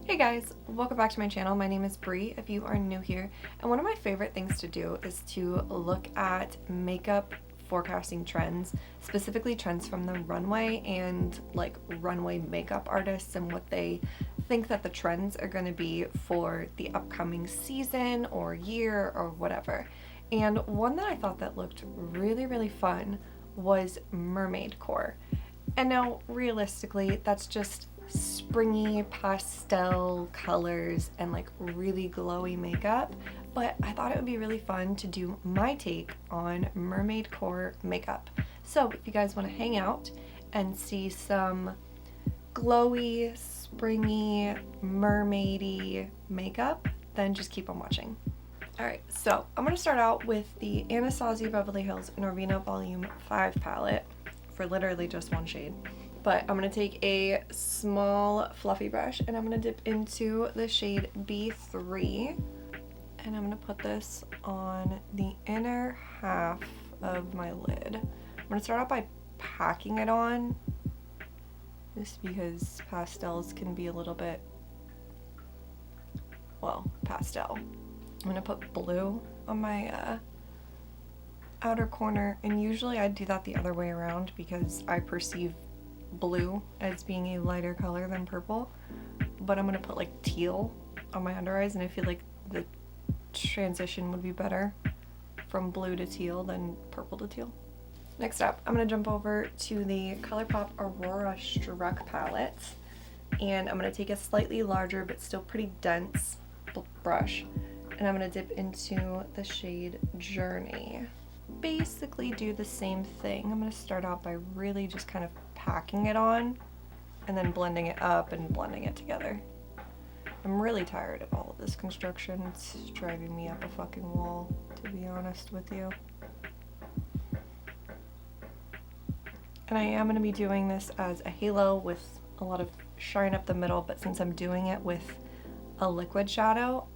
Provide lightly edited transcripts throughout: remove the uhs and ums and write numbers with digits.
Hey guys, welcome back to my channel. My name is Bree if you are new here, and one of my favorite things to do is to look at makeup forecasting trends, specifically trends from the runway and like runway makeup artists and what they think that the trends are going to be for the upcoming season or year or whatever. And one that I thought that looked really fun was Mermaidcore. And now realistically, that's just springy pastel colors and like really glowy makeup, but I thought it would be really fun to do my take on Mermaidcore makeup. So if you guys want to hang out and see some glowy, springy, mermaidy makeup, then just keep on watching. Alright, so I'm going to start out with the Anastasia Beverly Hills Norvina Volume 5 palette for literally just one shade. But I'm going to take a small fluffy brush and I'm going to dip into the shade B3, and I'm going to put this on the inner half of my lid. I'm going to start out by packing it on, just because pastels can be a little bit, well, pastel. I'm going to put blue on my outer corner, and usually I do that the other way around because I perceive blue as being a lighter color than purple, but I'm gonna put like teal on my under eyes, and I feel like the transition would be better from blue to teal than purple to teal. Next up, I'm gonna jump over to the ColourPop Aurora Struck palette, and I'm gonna take a slightly larger but still pretty dense brush, and I'm gonna dip into the shade Journey. Basically do the same thing. I'm going to start out by really just kind of packing it on and then blending it up and blending it together. I'm really tired of all of this construction. It's driving me up a fucking wall, to be honest with you. And I am going to be doing this as a halo with a lot of shine up the middle, but since I'm doing it with a liquid shadow,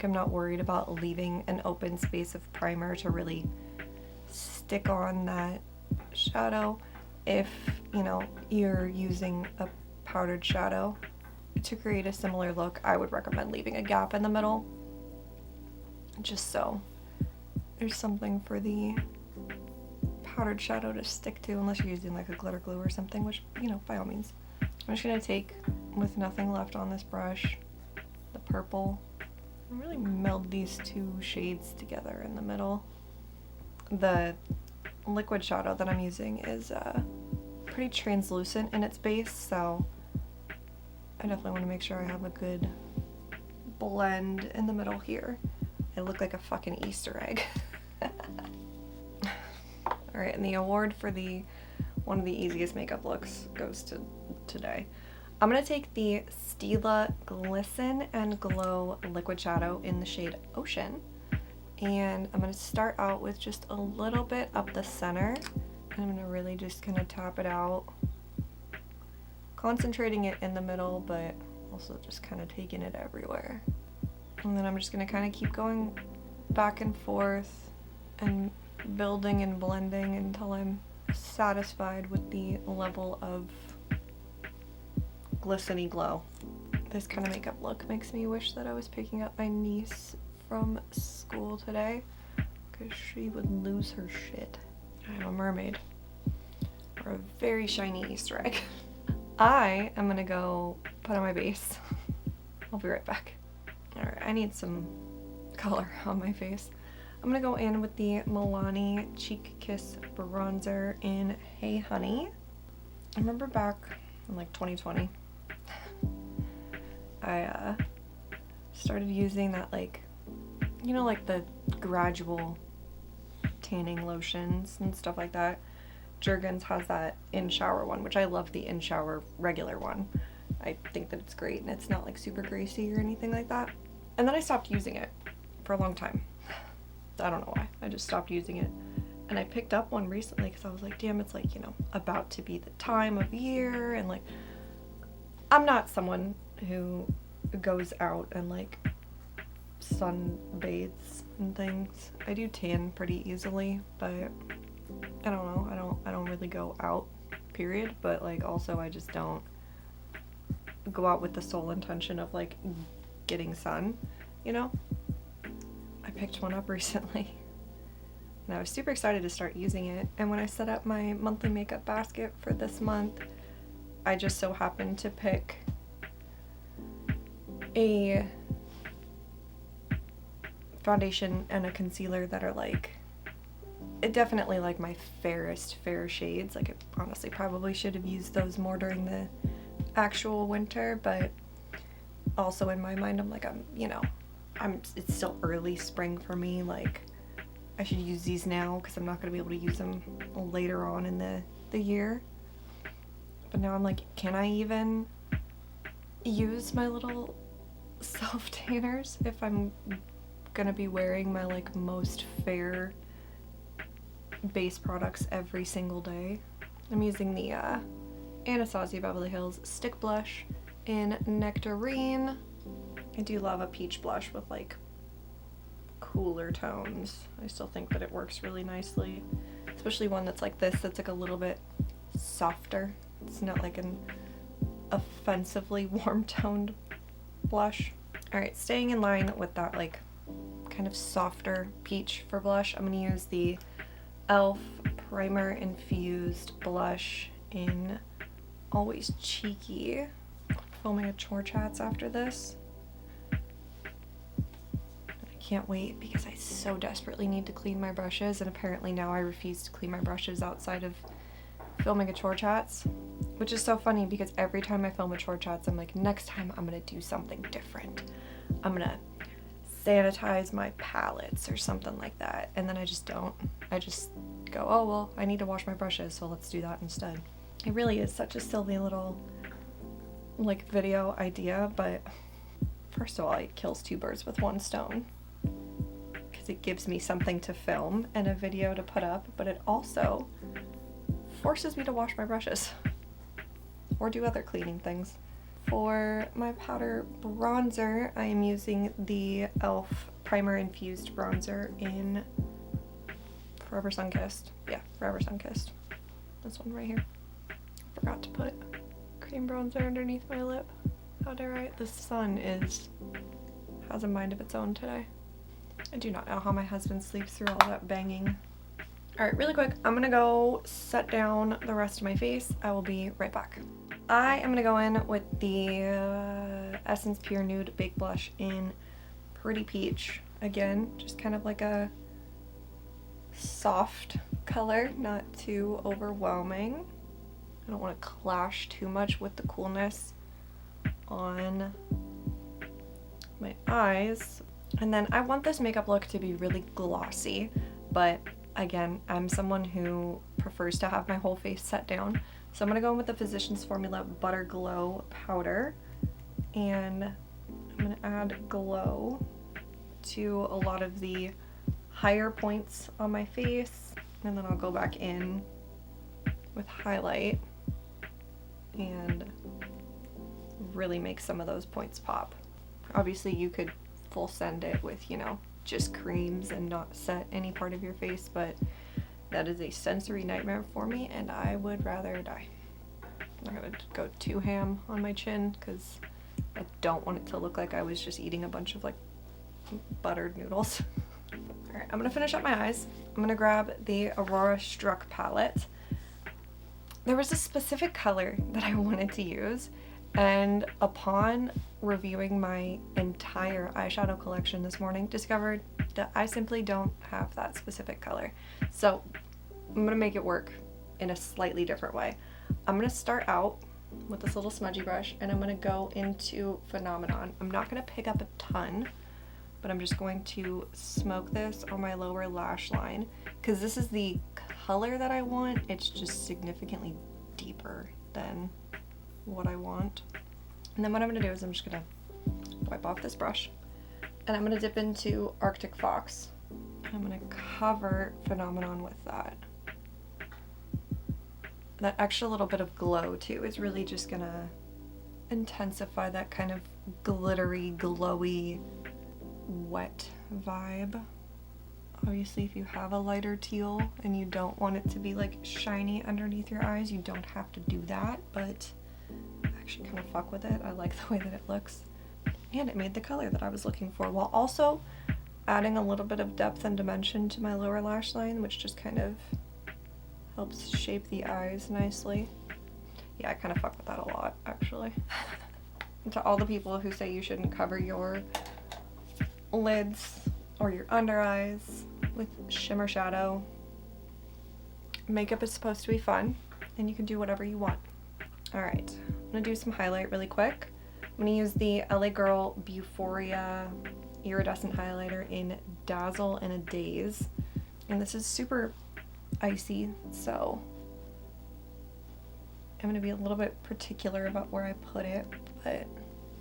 I'm not worried about leaving an open space of primer to really stick on that shadow. If, you know, you're using a powdered shadow to create a similar look, I would recommend leaving a gap in the middle, just so there's something for the powdered shadow to stick to, unless you're using like a glitter glue or something, which, you know, by all means. I'm just going to take, with nothing left on this brush, the purple, and really meld these two shades together in the middle. The liquid shadow that I'm using is pretty translucent in its base, so I definitely want to make sure I have a good blend in the middle here. I look like a fucking Easter egg. Alright, and the award for one of the easiest makeup looks goes to today. I'm going to take the Stila Glisten and Glow liquid shadow in the shade Ocean, and I'm going to start out with just a little bit up the center, and I'm going to really just kind of tap it out, concentrating it in the middle, but also just kind of taking it everywhere. And then I'm just going to kind of keep going back and forth and building and blending until I'm satisfied with the level of glisteny glow. This kind of makeup look makes me wish that I was picking up my niece from school today, because she would lose her shit. I'm a mermaid, or a very shiny Easter egg. I am gonna go put on my base. I'll be right back. Alright, I need some color on my face. I'm gonna go in with the Milani Cheek Kiss bronzer in Hey Honey. I remember back in like 2020, I started using that, like, you know, like the gradual tanning lotions and stuff like that. Jergens has that in-shower one, which I love the in-shower regular one. I think that it's great and it's not like super greasy or anything like that. And then I stopped using it for a long time. I don't know why. I just stopped using it. And I picked up one recently because I was like, damn, it's like, you know, about to be the time of year, and like, I'm not someone who goes out and like sunbathes and things. I do tan pretty easily, but I don't know, I don't really go out, period, but like also I just don't go out with the sole intention of like getting sun, you know? I picked one up recently and I was super excited to start using it. And when I set up my monthly makeup basket for this month, I just so happened to pick a foundation and a concealer that are like, definitely like my fair shades. Like, it honestly probably should have used those more during the actual winter, but also in my mind I'm like, it's still early spring for me. Like, I should use these now because I'm not going to be able to use them later on in the year. But now I'm like, can I even use my little self tanners if I'm gonna be wearing my like most fair base products every single day? I'm using the Anastasia Beverly Hills Stick Blush in Nectarine. I do love a peach blush with like cooler tones. I still think that it works really nicely, especially one that's like this, that's like a little bit softer. It's not like an offensively warm toned blush. Alright, staying in line with that like kind of softer peach for blush, I'm going to use the e.l.f. Primer Infused Blush in Always Cheeky. I'm filming a chore chats after this. I can't wait because I so desperately need to clean my brushes, and apparently now I refuse to clean my brushes outside of filming a chore chats, which is so funny because every time I film a chore chats I'm like, next time I'm gonna do something different. I'm gonna sanitize my palettes or something like that, and then I just don't. I just go, oh well, I need to wash my brushes, so let's do that instead. It really is such a silly little like video idea, but first of all, it kills two birds with one stone because it gives me something to film and a video to put up, but it also forces me to wash my brushes or do other cleaning things. For my powder bronzer, I am using the e.l.f. Primer Infused Bronzer in Forever Sunkissed. Yeah, Forever Sunkissed. This one right here. Forgot to put cream bronzer underneath my lip. How dare I? The sun has a mind of its own today. I do not know how my husband sleeps through all that banging. Alright, really quick, I'm gonna go set down the rest of my face. I will be right back. I am gonna go in with the Essence Pure Nude Baked Blush in Pretty Peach. Again, just kind of like a soft color, not too overwhelming. I don't want to clash too much with the coolness on my eyes. And then I want this makeup look to be really glossy, but again, I'm someone who prefers to have my whole face set down. So I'm going to go in with the Physicians Formula Butter Glow Powder, and I'm going to add glow to a lot of the higher points on my face, and then I'll go back in with highlight and really make some of those points pop. Obviously you could full send it with, you know, just creams and not set any part of your face, but that is a sensory nightmare for me and I would rather die. I'm not gonna go too ham on my chin because I don't want it to look like I was just eating a bunch of like buttered noodles. Alright, I'm gonna finish up my eyes. I'm gonna grab the Aurora Struck palette. There was a specific color that I wanted to use, and upon reviewing my entire eyeshadow collection this morning, discovered that I simply don't have that specific color. So I'm gonna make it work in a slightly different way. I'm gonna start out with this little smudgy brush and I'm gonna go into Phenomenon. I'm not gonna pick up a ton, but I'm just going to smoke this on my lower lash line because this is the color that I want. It's just significantly deeper than what I want. And then what I'm gonna do is I'm just gonna wipe off this brush and I'm gonna dip into Arctic Fox. And I'm gonna cover Phenomenon with that. That extra little bit of glow too is really just gonna intensify that kind of glittery, glowy, wet vibe. Obviously, if you have a lighter teal and you don't want it to be like shiny underneath your eyes, you don't have to do that, but actually kind of fuck with it. I like the way that it looks. And it made the color that I was looking for, while also adding a little bit of depth and dimension to my lower lash line, which just kind of helps shape the eyes nicely. Yeah, I kind of fuck with that a lot, actually. And to all the people who say you shouldn't cover your lids or your under eyes with shimmer shadow, makeup is supposed to be fun, and you can do whatever you want. Alright, I'm gonna do some highlight really quick. I'm gonna use the LA Girl Beau-phoria iridescent highlighter in Dazzle and a Daze. And this is super icy, so I'm gonna be a little bit particular about where I put it, but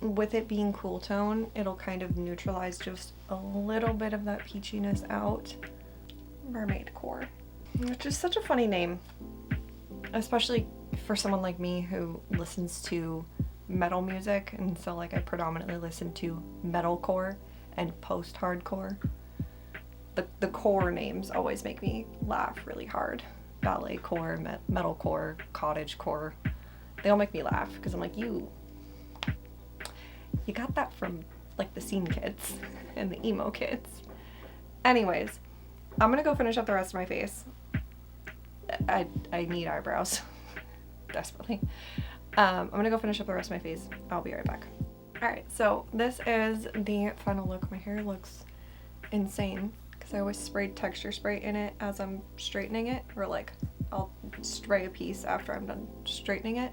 with it being cool tone, it'll kind of neutralize just a little bit of that peachiness out. Mermaidcore, which is such a funny name, especially for someone like me who listens to metal music, and so like I predominantly listen to metalcore and post-hardcore. The core names always make me laugh really hard. Ballet core, metalcore, cottagecore. They all make me laugh because I'm like, you got that from like the scene kids and the emo kids. Anyways, I'm gonna go finish up the rest of my face. I need eyebrows desperately. I'm gonna go finish up the rest of my face. I'll be right back. Alright, so this is the final look. My hair looks insane because I always sprayed texture spray in it as I'm straightening it, or like I'll spray a piece after I'm done straightening it,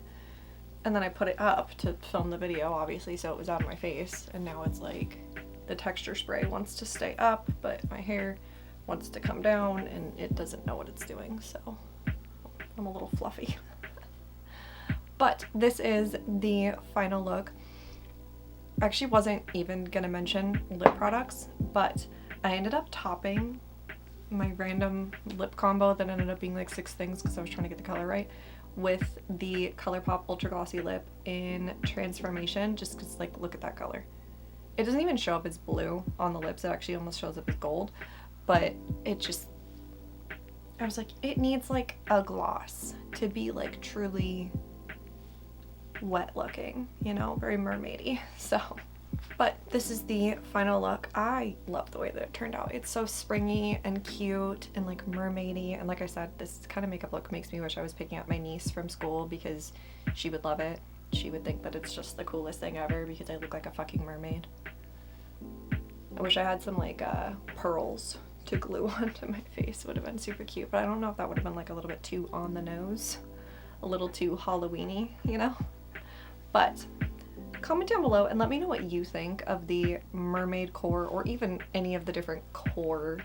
and then I put it up to film the video, obviously, so it was out of my face, and now it's like the texture spray wants to stay up, but my hair wants to come down, and it doesn't know what it's doing, so I'm a little fluffy. But this is the final look. I actually wasn't even gonna mention lip products, but I ended up topping my random lip combo that ended up being like 6 things because I was trying to get the color right, with the ColourPop Ultra Glossy Lip in Transformation, just because, like, look at that color. It doesn't even show up as blue on the lips, it actually almost shows up as gold, but it just, I was like, it needs like a gloss to be like truly wet looking, you know, very mermaidy. So, but this is the final look. I love the way that it turned out. It's so springy and cute and like mermaidy, and like I said, this kind of makeup look makes me wish I was picking up my niece from school because she would love it. She would think that it's just the coolest thing ever because I look like a fucking mermaid. I wish I had some like pearls to glue onto my face. It would have been super cute, but I don't know if that would have been like a little bit too on the nose, a little too Halloween-y, you know? But comment down below and let me know what you think of the mermaid core, or even any of the different core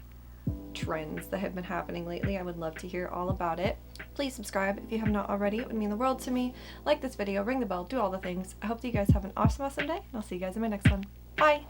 trends that have been happening lately. I would love to hear all about it. Please subscribe if you have not already. It would mean the world to me. Like this video, ring the bell, do all the things. I hope that you guys have an awesome day, and I'll see you guys in my next one. Bye!